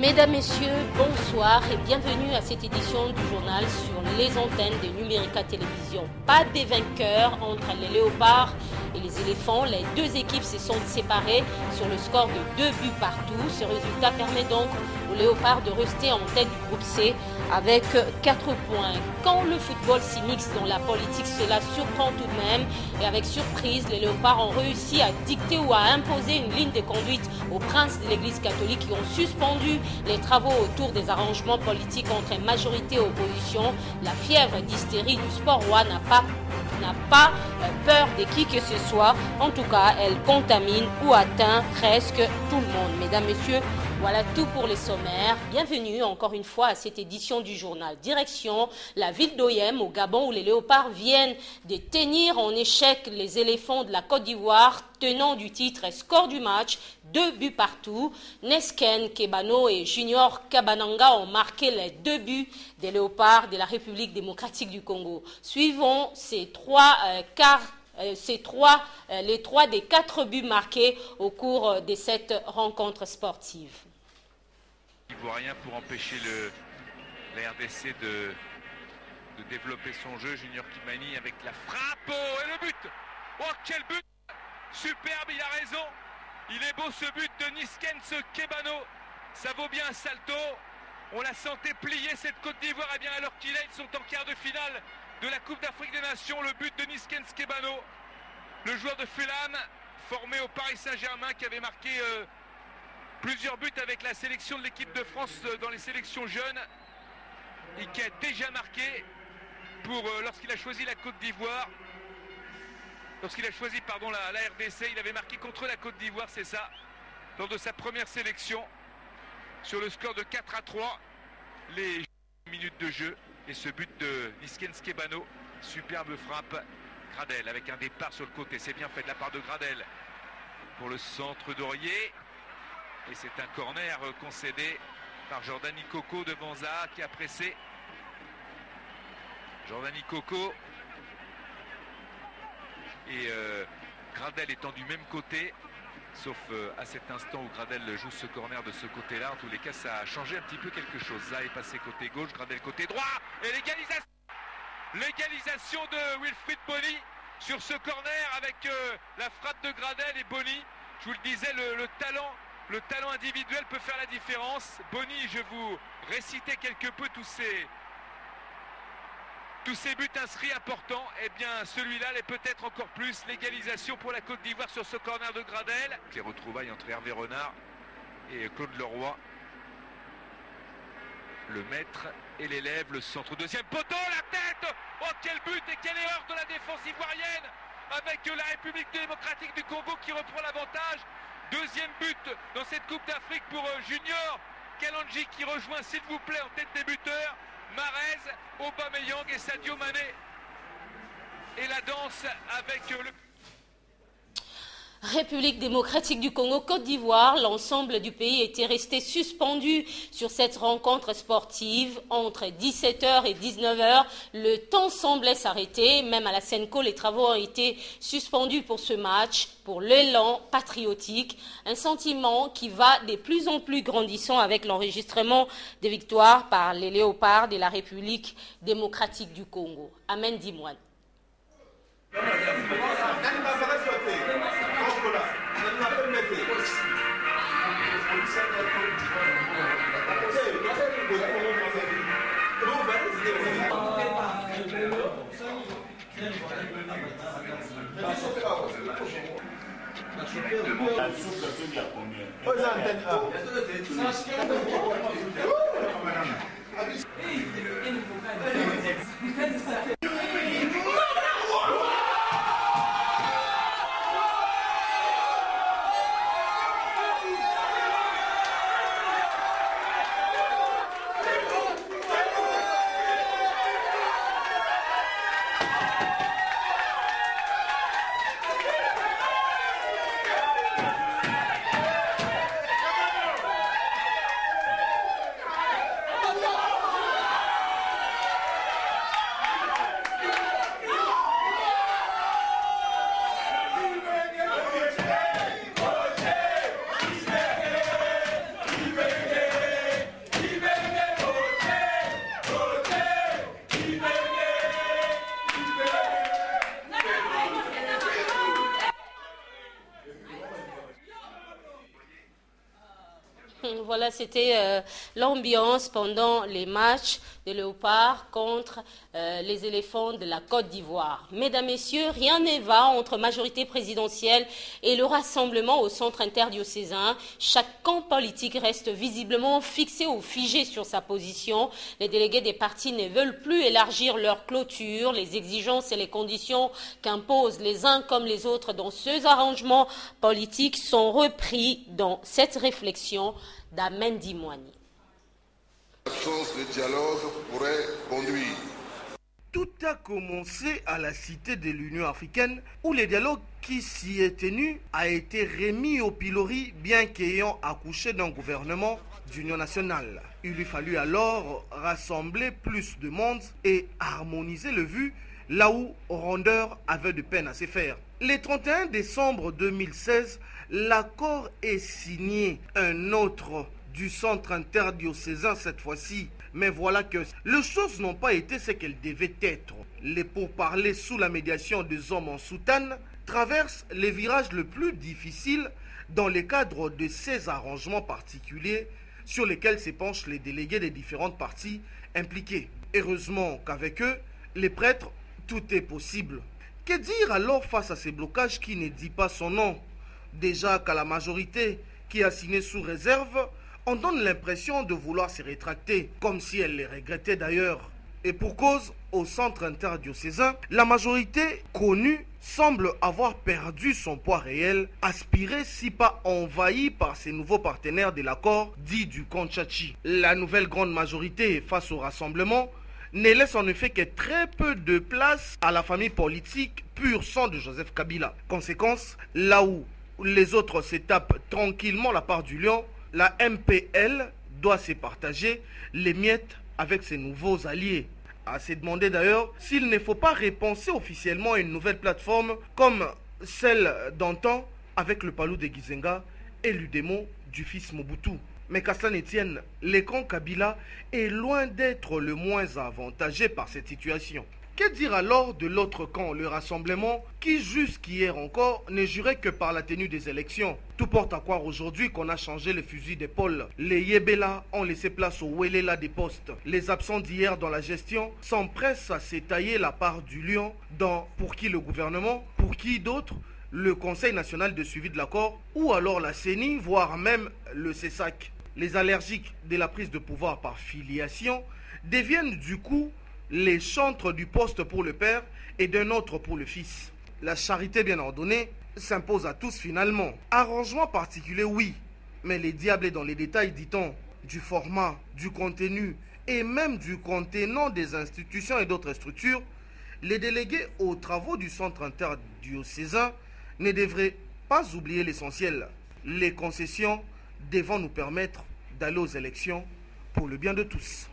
Mesdames, Messieurs, bonsoir et bienvenue à cette édition du journal sur les antennes de Numérica Télévision. Pas des vainqueurs entre les léopards et les éléphants. Les deux équipes se sont séparées sur le score de 2 buts partout. Ce résultat permet donc aux léopards de rester en tête du groupe C avec 4 points. Quand le football s'y mixe dans la politique, cela surprend tout de même. Et avec surprise, les léopards ont réussi à dicter ou à imposer une ligne de conduite aux princes de l'Église catholique qui ont suspendu les travaux autour des arrangements politiques entre majorité et opposition. La fièvre d'hystérie du sport roi n'a pas peur de qui que ce soit. En tout cas, elle contamine ou atteint presque tout le monde. Mesdames, Messieurs, voilà tout pour les sommaires. Bienvenue encore une fois à cette édition du journal. Direction la ville d'Oyem au Gabon où les léopards viennent de tenir en échec les éléphants de la Côte d'Ivoire, tenant du titre et score du match, 2 buts partout. Nesken Kebano et Junior Kabananga ont marqué les 2 buts des léopards de la République démocratique du Congo. Suivons les 3 des 4 buts marqués au cours de cette rencontre sportive. Ivoirien pour empêcher la RDC de développer son jeu. Junior Kimani avec la frappe. Oh, et le but! Oh, quel but! Superbe, il a raison. Il est beau ce but de Niskens Kebano. Ça vaut bien un salto. On la sentait plier cette Côte d'Ivoire. Et bien alors qu'il est, ils sont en quart de finale de la Coupe d'Afrique des Nations. Le but de Niskens Kebano, le joueur de Fulham, formé au Paris Saint-Germain, qui avait marqué plusieurs buts avec la sélection de l'équipe de France dans les sélections jeunes et qui a déjà marqué pour lorsqu'il a choisi la Côte d'Ivoire. Lorsqu'il a choisi la RDC, il avait marqué contre la Côte d'Ivoire, c'est ça, lors de sa première sélection, sur le score de 4-3, les minutes de jeu, et ce but de Niskens Kebano, superbe frappe, Gradel avec un départ sur le côté, c'est bien fait de la part de Gradel, pour le centre d'Aurier, et c'est un corner concédé par Jordani Koko devant Zaha qui a pressé. Jordani Koko. Et Gradel étant du même côté, sauf à cet instant où Gradel joue ce corner de ce côté-là. En tous les cas, ça a changé un petit peu quelque chose. Zaha est passé côté gauche, Gradel côté droit. Et l'égalisation de Wilfried Bony sur ce corner avec la frappe de Gradel et Bony. Je vous le disais, le talent individuel peut faire la différence. Bony, je vous récitais quelque peu tous ces buts inscrits importants, et bien celui-là l'est peut-être encore plus. L'égalisation pour la Côte d'Ivoire sur ce corner de Gradel. Les retrouvailles entre Hervé Renard et Claude Leroy. Le maître et l'élève, le centre, deuxième poteau, la tête. Oh, quel but et quelle erreur de la défense ivoirienne, avec la République démocratique du Congo qui reprend l'avantage. Deuxième but dans cette Coupe d'Afrique pour Junior Kalanji qui rejoint s'il vous plaît en tête des buteurs Marez, Aubameyang et Sadio Mané. Et la danse avec le... République démocratique du Congo, Côte d'Ivoire, l'ensemble du pays était resté suspendu sur cette rencontre sportive entre 17h et 19h. Le temps semblait s'arrêter, même à la Senco, les travaux ont été suspendus pour ce match, pour l'élan patriotique, un sentiment qui va de plus en plus grandissant avec l'enregistrement des victoires par les léopards de la République démocratique du Congo. Amen Dimouane. Voilà, c'était l'ambiance pendant les matchs de Léopard contre les éléphants de la Côte d'Ivoire. Mesdames, Messieurs, rien n'est va entre majorité présidentielle et le rassemblement au centre interdiocésain. Chaque camp politique reste visiblement fixé ou figé sur sa position. Les délégués des partis ne veulent plus élargir leur clôture. Les exigences et les conditions qu'imposent les uns comme les autres dans ces arrangements politiques sont repris dans cette réflexion d'Amendi Moigny. L'absence de dialogue pourrait conduire. Tout a commencé à la Cité de l'Union africaine où le dialogue qui s'y est tenu a été remis au pilori bien qu'ayant accouché d'un gouvernement d'union nationale. Il lui fallut alors rassembler plus de monde et harmoniser le vu là où Rondeur avait de peine à se faire. Le 31 décembre 2016, l'accord est signé, un autre du centre interdiocésain cette fois-ci. Mais voilà que les choses n'ont pas été ce qu'elles devaient être. Les pourparlers sous la médiation des hommes en soutane traversent les virages les plus difficiles dans le cadre de ces arrangements particuliers sur lesquels se penchent les délégués des différentes parties impliquées. Heureusement qu'avec eux, les prêtres, tout est possible. Que dire alors face à ces blocages qui ne dit pas son nom? Déjà qu'à la majorité qui a signé sous réserve, on donne l'impression de vouloir se rétracter, comme si elle les regrettait d'ailleurs. Et pour cause, au centre interdiocésain, la majorité connue semble avoir perdu son poids réel, aspiré si pas envahi par ses nouveaux partenaires de l'accord dit du Konchachi. La nouvelle grande majorité face au rassemblement ne laisse en effet que très peu de place à la famille politique pur sang de Joseph Kabila. Conséquence, là où les autres se tapent tranquillement la part du lion, la MPL doit se partager les miettes avec ses nouveaux alliés. À se demander d'ailleurs s'il ne faut pas repenser officiellement une nouvelle plateforme comme celle d'antan avec le Palou de Gizenga et l'Udemo du fils Mobutu. Mais qu'à cela ne tienne, l'écran Kabila est loin d'être le moins avantagé par cette situation. Que dire alors de l'autre camp, le rassemblement, qui jusqu'hier encore ne jurait que par la tenue des élections? Tout porte à croire aujourd'hui qu'on a changé les fusils d'épaule. Les Yébéla ont laissé place aux Welela des postes. Les absents d'hier dans la gestion s'empressent à s'étailler la part du lion dans pour qui le gouvernement, pour qui d'autres, le Conseil national de suivi de l'accord, ou alors la CENI, voire même le CESAC. Les allergiques de la prise de pouvoir par filiation deviennent du coup les chantres du poste pour le père et d'un autre pour le fils. La charité bien ordonnée s'impose à tous finalement. Arrangement particulier, oui, mais les diables est dans les détails, dit-on, du format, du contenu et même du contenant des institutions et d'autres structures. Les délégués aux travaux du centre interdiocésain ne devraient pas oublier l'essentiel. Les concessions devant nous permettre d'aller aux élections pour le bien de tous.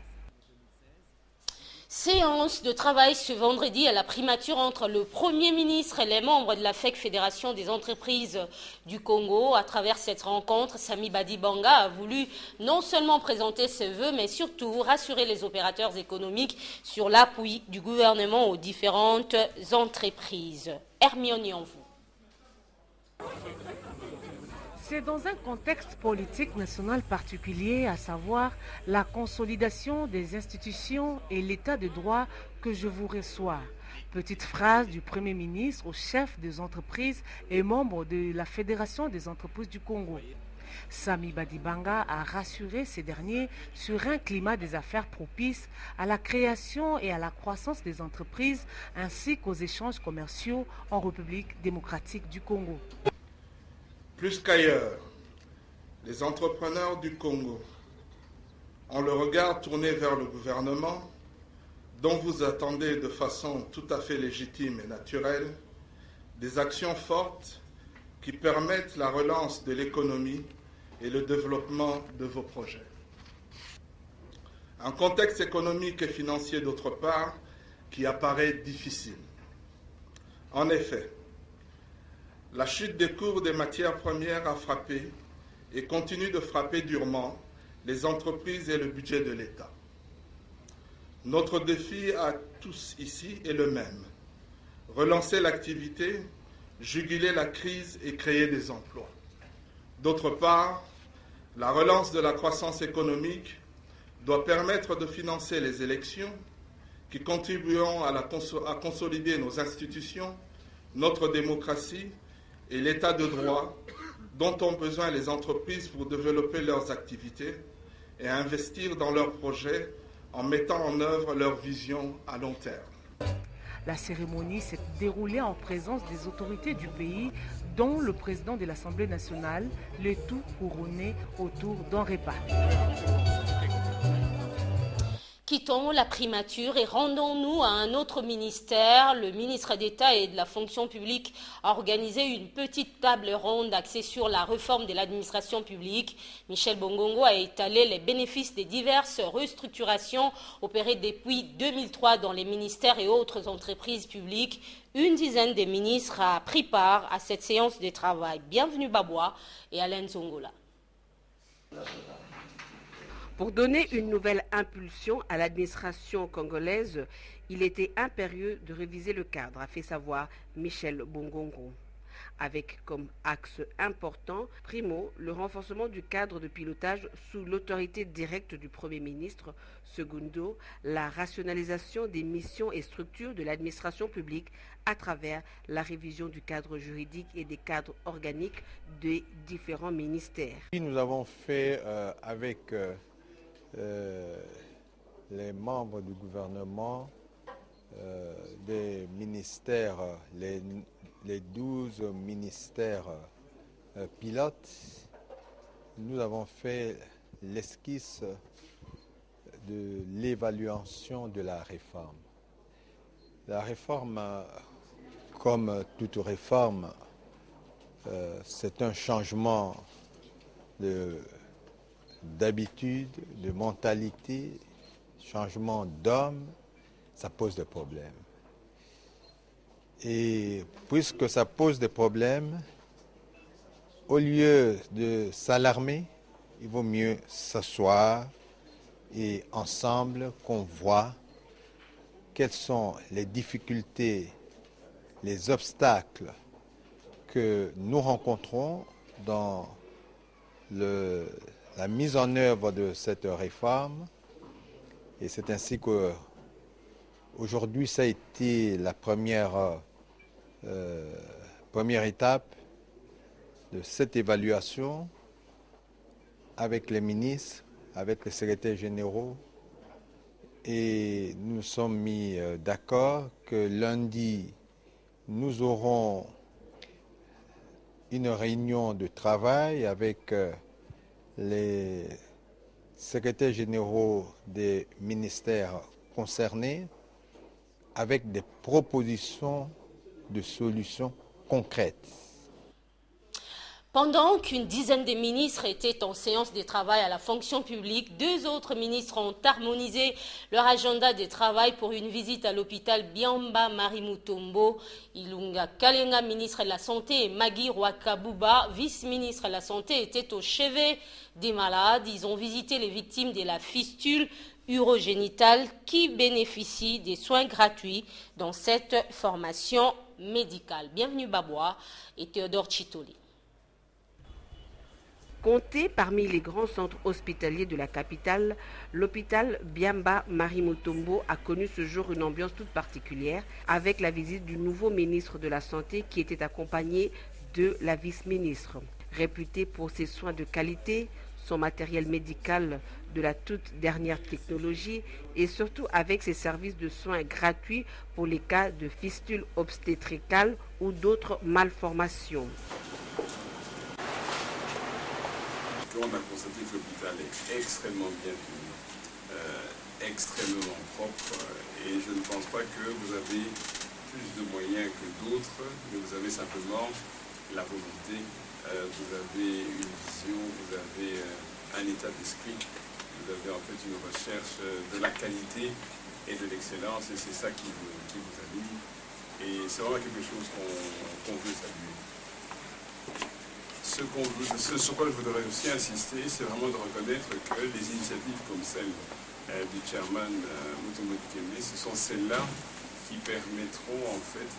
Séance de travail ce vendredi à la primature entre le Premier ministre et les membres de la FEC, Fédération des entreprises du Congo. À travers cette rencontre, Sami Badibanga a voulu non seulement présenter ses vœux, mais surtout rassurer les opérateurs économiques sur l'appui du gouvernement aux différentes entreprises. Hermione Yanvou. C'est dans un contexte politique national particulier, à savoir la consolidation des institutions et l'état de droit, que je vous reçois. Petite phrase du Premier ministre au chef des entreprises et membre de la Fédération des entreprises du Congo. Sami Badibanga a rassuré ces derniers sur un climat des affaires propice à la création et à la croissance des entreprises ainsi qu'aux échanges commerciaux en République démocratique du Congo. Plus qu'ailleurs, les entrepreneurs du Congo ont le regard tourné vers le gouvernement, dont vous attendez de façon tout à fait légitime et naturelle des actions fortes qui permettent la relance de l'économie et le développement de vos projets. Un contexte économique et financier d'autre part qui apparaît difficile. En effet, la chute des cours des matières premières a frappé et continue de frapper durement les entreprises et le budget de l'État. Notre défi à tous ici est le même. Relancer l'activité, juguler la crise et créer des emplois. D'autre part, La relance de la croissance économique doit permettre de financer les élections qui contribueront à consolider nos institutions, notre démocratie et l'état de droit dont ont besoin les entreprises pour développer leurs activités et investir dans leurs projets en mettant en œuvre leur vision à long terme. La cérémonie s'est déroulée en présence des autorités du pays, dont le président de l'Assemblée nationale, le tout couronné autour d'un repas. Quittons la primature et rendons-nous à un autre ministère. Le ministre d'État et de la fonction publique a organisé une petite table ronde axée sur la réforme de l'administration publique. Michel Bongongo a étalé les bénéfices des diverses restructurations opérées depuis 2003 dans les ministères et autres entreprises publiques. Une dizaine de ministres a pris part à cette séance de travail. Bienvenue Babois et Alain Zongola. Pour donner une nouvelle impulsion à l'administration congolaise, il était impérieux de réviser le cadre, a fait savoir Michel Bongongo. Avec comme axe important, primo, le renforcement du cadre de pilotage sous l'autorité directe du Premier ministre, secondo, la rationalisation des missions et structures de l'administration publique à travers la révision du cadre juridique et des cadres organiques des différents ministères. Nous avons fait avec les membres du gouvernement, des ministères, les 12 ministères pilotes, nous avons fait l'esquisse de l'évaluation de la réforme. La réforme, comme toute réforme, c'est un changement d'habitude, de mentalité, changement d'homme, ça pose des problèmes. Et puisque ça pose des problèmes, au lieu de s'alarmer, il vaut mieux s'asseoir et ensemble qu'on voit quelles sont les difficultés, les obstacles que nous rencontrons dans la mise en œuvre de cette réforme. Et c'est ainsi qu'aujourd'hui, ça a été la première étape de cette évaluation avec les ministres, avec les secrétaires généraux. Et nous sommes mis d'accord que lundi, nous aurons une réunion de travail avec les secrétaires généraux des ministères concernés avec des propositions de solutions concrètes. Pendant qu'une dizaine de ministres étaient en séance de travail à la fonction publique, 2 autres ministres ont harmonisé leur agenda de travail pour une visite à l'hôpital Biamba Marimutombo. Ilunga Kalenga, ministre de la Santé, et Magui Rwakabuba, vice-ministre de la Santé, étaient au chevet des malades. Ils ont visité les victimes de la fistule urogénitale qui bénéficient des soins gratuits dans cette formation médicale. Bienvenue Babois et Théodore Chitoli. Compté parmi les grands centres hospitaliers de la capitale, l'hôpital Biamba Marimutombo a connu ce jour une ambiance toute particulière avec la visite du nouveau ministre de la Santé qui était accompagné de la vice-ministre. Réputé pour ses soins de qualité, son matériel médical de la toute dernière technologie et surtout avec ses services de soins gratuits pour les cas de fistule obstétricale ou d'autres malformations. On a constaté que l'hôpital est extrêmement bien tenu, extrêmement propre, et je ne pense pas que vous avez plus de moyens que d'autres, mais vous avez simplement la volonté, vous avez une vision, vous avez un état d'esprit, vous avez en fait une recherche de la qualité et de l'excellence, et c'est ça qui vous anime, et c'est vraiment quelque chose qu'on veut saluer. Ce sur quoi je voudrais aussi insister, c'est vraiment de reconnaître que les initiatives comme celle du chairman Mutombo Dikembe, ce sont celles-là qui permettront en fait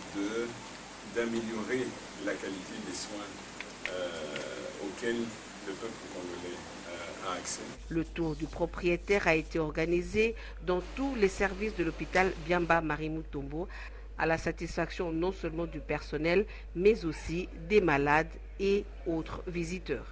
d'améliorer la qualité des soins auxquels le peuple congolais a accès. Le tour du propriétaire a été organisé dans tous les services de l'hôpital Biamba Marimutombo, à la satisfaction non seulement du personnel, mais aussi des malades et autres visiteurs.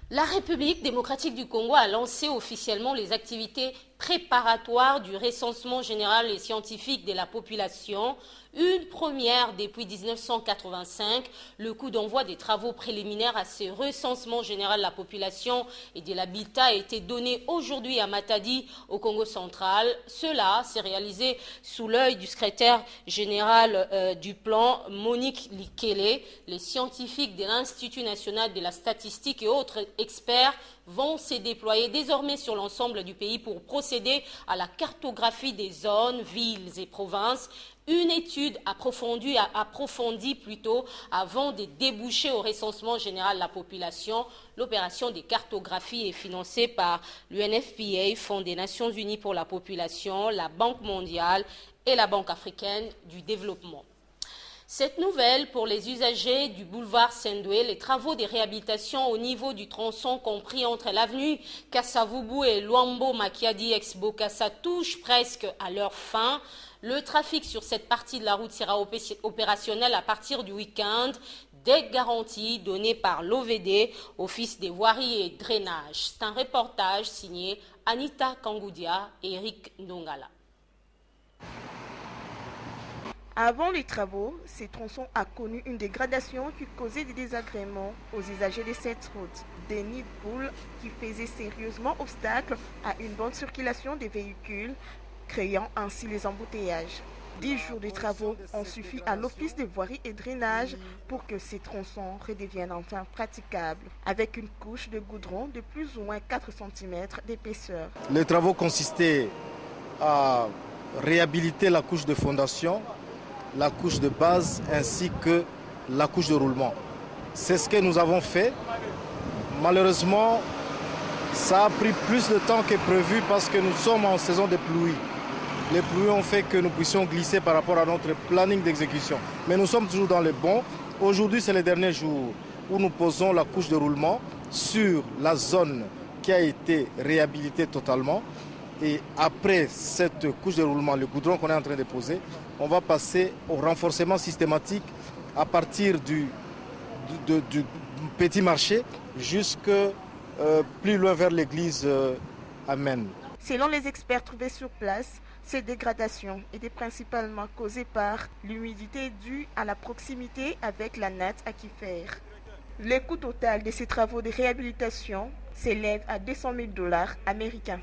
La République démocratique du Congo a lancé officiellement les activités préparatoires du recensement général et scientifique de la population. Une première depuis 1985, le coup d'envoi des travaux préliminaires à ce recensement général de la population et de l'habitat a été donné aujourd'hui à Matadi, au Congo central. Cela s'est réalisé sous l'œil du secrétaire général du plan, Monique Likele. Les scientifiques de l'Institut national de la statistique et autres experts vont se déployer désormais sur l'ensemble du pays pour procéder à la cartographie des zones, villes et provinces. Une étude approfondie avant de déboucher au recensement général de la population. L'opération de cartographie est financée par l'UNFPA, Fonds des Nations Unies pour la population, la Banque mondiale et la Banque africaine du développement. Cette nouvelle pour les usagers du boulevard Sendoué, les travaux de réhabilitation au niveau du tronçon compris entre l'avenue Kassavubu et Luambo Makiadi ex-Bokassa touchent presque à leur fin. Le trafic sur cette partie de la route sera opérationnel à partir du week-end. Des garanties données par l'OVD, Office des voiries et drainage. C'est un reportage signé Anita Kangoudia et Eric Ndongala. Avant les travaux, ce tronçon a connu une dégradation qui causait des désagréments aux usagers de cette route. Des nids de poules qui faisaient sérieusement obstacle à une bonne circulation des véhicules, créant ainsi les embouteillages. 10 jours de travaux ont suffi à l'Office des voiries et drainage pour que ces tronçons redeviennent enfin praticables, avec une couche de goudron de plus ou moins 4 cm d'épaisseur. Les travaux consistaient à réhabiliter la couche de fondation, la couche de base ainsi que la couche de roulement. C'est ce que nous avons fait. Malheureusement, ça a pris plus de temps que prévu parce que nous sommes en saison de pluie. Les pluies ont fait que nous puissions glisser par rapport à notre planning d'exécution. Mais nous sommes toujours dans le bon. Aujourd'hui, c'est le dernier jour où nous posons la couche de roulement sur la zone qui a été réhabilitée totalement. Et après cette couche de roulement, le goudron qu'on est en train de poser, on va passer au renforcement systématique à partir du petit marché jusque plus loin vers l'église Amen. Selon les experts trouvés sur place, ces dégradations étaient principalement causées par l'humidité due à la proximité avec la natte aquifère. Le coût total de ces travaux de réhabilitation s'élève à 200 000 $ américains.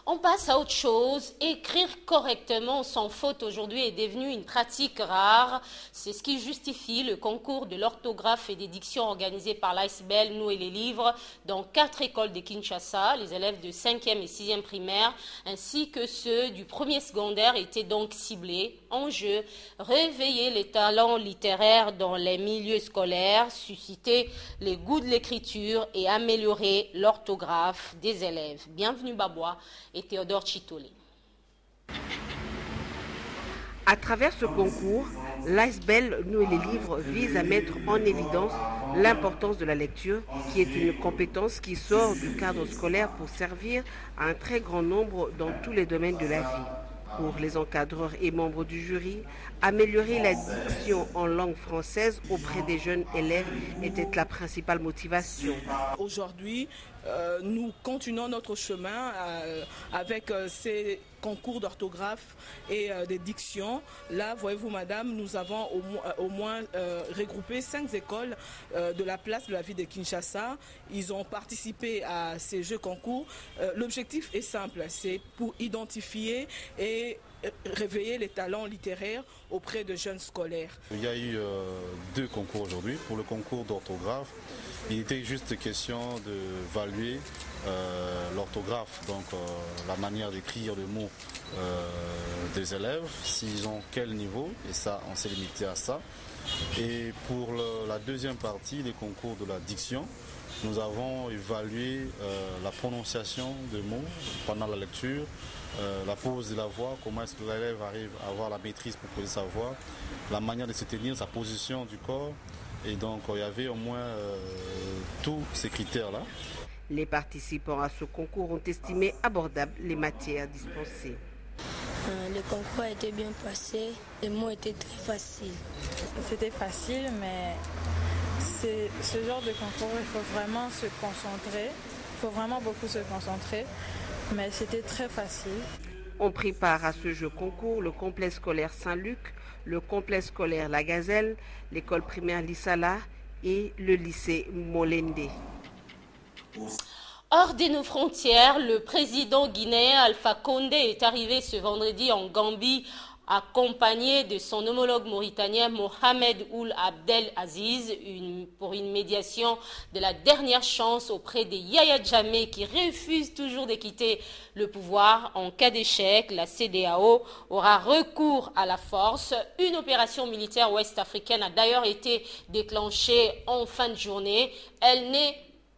On passe à autre chose. Écrire correctement sans faute aujourd'hui est devenu une pratique rare. C'est ce qui justifie le concours de l'orthographe et des dictions organisé par l'ASBL Nous et les livres dans 4 écoles de Kinshasa. Les élèves de 5e et 6e primaire ainsi que ceux du 1er secondaire étaient donc ciblés. Enjeu, réveiller les talents littéraires dans les milieux scolaires, susciter les goûts de l'écriture et améliorer l'orthographe des élèves. Bienvenue Babois et Théodore Chitolé. À travers ce concours, l'ASBL Nous et les livres vise à mettre en évidence l'importance de la lecture, qui est une compétence qui sort du cadre scolaire pour servir à un très grand nombre dans tous les domaines de la vie. Pour les encadreurs et membres du jury, améliorer la diction en langue française auprès des jeunes élèves était la principale motivation. Aujourd'hui, nous continuons notre chemin avec ces concours d'orthographe et de diction. Là, voyez-vous, madame, nous avons au moins regroupé 5 écoles de la place de la ville de Kinshasa. Ils ont participé à ces jeux concours. L'objectif est simple, c'est pour identifier et réveiller les talents littéraires auprès de jeunes scolaires. Il y a eu 2 concours aujourd'hui. Pour le concours d'orthographe, il était juste question d'évaluer l'orthographe, donc la manière d'écrire le mot des élèves, s'ils ont quel niveau, et ça, on s'est limité à ça. Et pour la deuxième partie, les concours de la diction, nous avons évalué la prononciation des mots pendant la lecture, la pose de la voix, comment est-ce que l'élève arrive à avoir la maîtrise pour poser sa voix, la manière de se tenir, sa position du corps, Et donc il y avait au moins tous ces critères-là. Les participants à ce concours ont estimé abordables les matières dispensées. Le concours a été bien passé, les mots étaient très faciles. C'était facile, mais c'est ce genre de concours, il faut vraiment se concentrer, il faut vraiment beaucoup se concentrer, mais c'était très facile. On prit part à ce jeu concours le complexe scolaire Saint-Luc, le complexe scolaire La Gazelle, l'école primaire Lissala et le lycée Molende. Hors de nos frontières, le président guinéen Alpha Condé est arrivé ce vendredi en Gambie accompagné de son homologue mauritanien Mohamed Ould Abdel Aziz pour une médiation de la dernière chance auprès des Yaya Jammeh qui refusent toujours de quitter le pouvoir. En cas d'échec, la CEDEAO aura recours à la force. Une opération militaire ouest-africaine a d'ailleurs été déclenchée en fin de journée. Elle n'est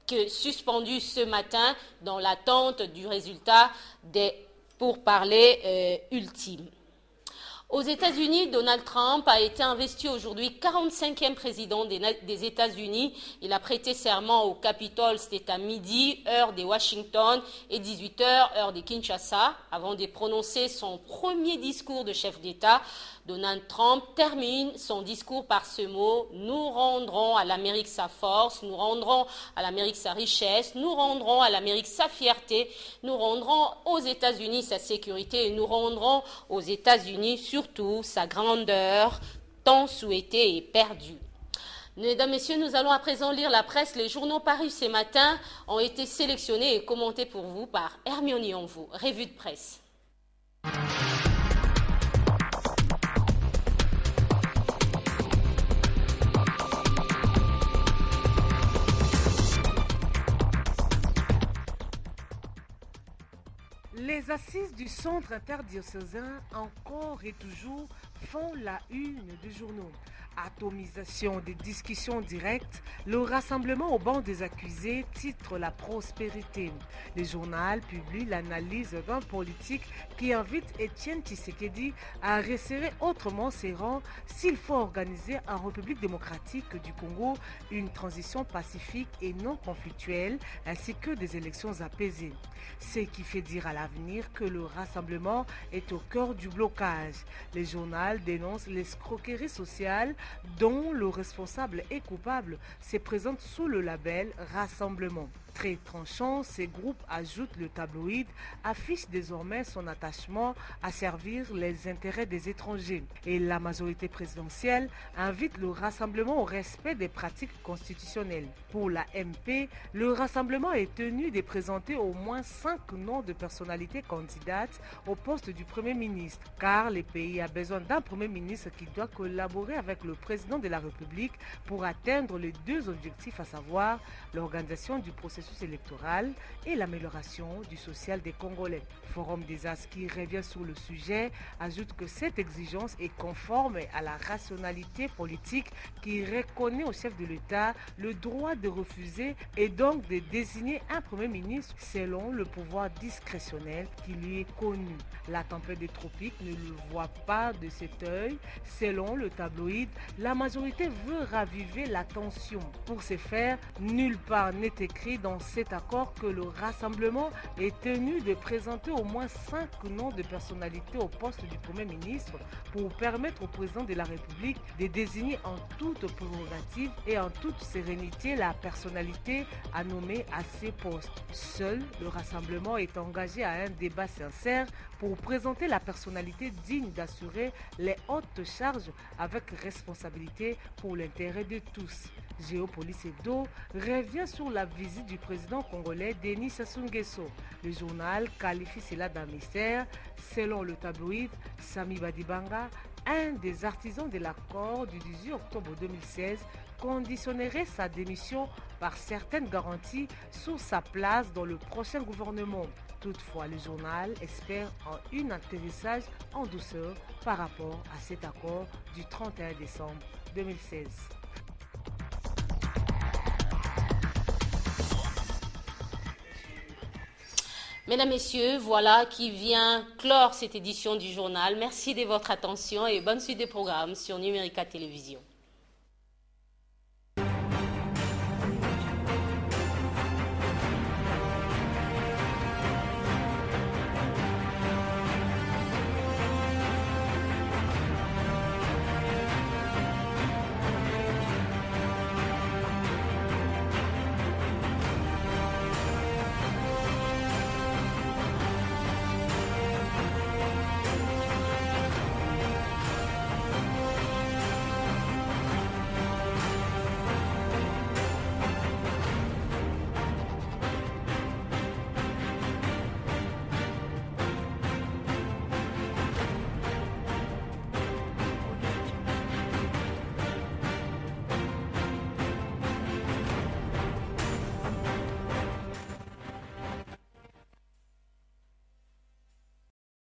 que suspendue ce matin dans l'attente du résultat des pourparlers ultimes. Aux États-Unis, Donald Trump a été investi aujourd'hui 45e président des États-Unis. Il a prêté serment au Capitole, c'était à midi, heure de Washington, et 18h, heure de Kinshasa. Avant de prononcer son premier discours de chef d'État, Donald Trump termine son discours par ce mot: nous rendrons à l'Amérique sa force, nous rendrons à l'Amérique sa richesse, nous rendrons à l'Amérique sa fierté, nous rendrons aux États-Unis sa sécurité et nous rendrons aux États-Unis surtout sa grandeur tant souhaitée et perdue. Mesdames, Messieurs, nous allons à présent lire la presse. Les journaux parus ce matin ont été sélectionnés et commentés pour vous par Hermione Yonvou. Revue de presse. Les assises du centre interdiocésain encore et toujours font la une des journaux. Atomisation des discussions directes, le rassemblement au banc des accusés titre la prospérité. Le journal publie l'analyse d'un politique qui invite Étienne Tshisekedi à resserrer autrement ses rangs s'il faut organiser en République démocratique du Congo une transition pacifique et non conflictuelle ainsi que des élections apaisées. Ce qui fait dire à l'avenir que le rassemblement est au cœur du blocage. Le journal dénonce l'escroquerie sociale dont le responsable est coupable se présente sous le label Rassemblement. Très tranchant, ces groupes ajoutent le tabloïd, affiche désormais son attachement à servir les intérêts des étrangers. Et la majorité présidentielle invite le rassemblement au respect des pratiques constitutionnelles. Pour la MP, le rassemblement est tenu de présenter au moins 5 noms de personnalités candidates au poste du Premier ministre, car le pays a besoin d'un Premier ministre qui doit collaborer avec le président de la République pour atteindre les deux objectifs, à savoir l'organisation du processus électoral et l'amélioration du social des Congolais. Forum des As qui revient sur le sujet ajoute que cette exigence est conforme à la rationalité politique qui reconnaît au chef de l'État le droit de refuser et donc de désigner un Premier ministre selon le pouvoir discrétionnel qui lui est connu. La tempête des tropiques ne le voit pas de cet œil. Selon le tabloïd, la majorité veut raviver la tension. Pour ce faire, nulle part n'est écrit dans cet accord que le rassemblement est tenu de présenter au moins 5 noms de personnalités au poste du Premier ministre pour permettre au président de la République de désigner en toute prérogative et en toute sérénité la personnalité à nommer à ces postes. Seul le rassemblement est engagé à un débat sincère pour présenter la personnalité digne d'assurer les hautes charges avec responsabilité pour l'intérêt de tous. Géopolis Hebdo revient sur la visite du président congolais Denis Sassou Nguesso. Le journal qualifie cela d'un mystère. Selon le tabloïd, Sami Badibanga, un des artisans de l'accord du 18 octobre 2016, conditionnerait sa démission par certaines garanties sur sa place dans le prochain gouvernement. Toutefois, le journal espère un atterrissage en douceur par rapport à cet accord du 31 décembre 2016. Mesdames, Messieurs, voilà qui vient clore cette édition du journal. Merci de votre attention et bonne suite des programmes sur Numérica Télévision.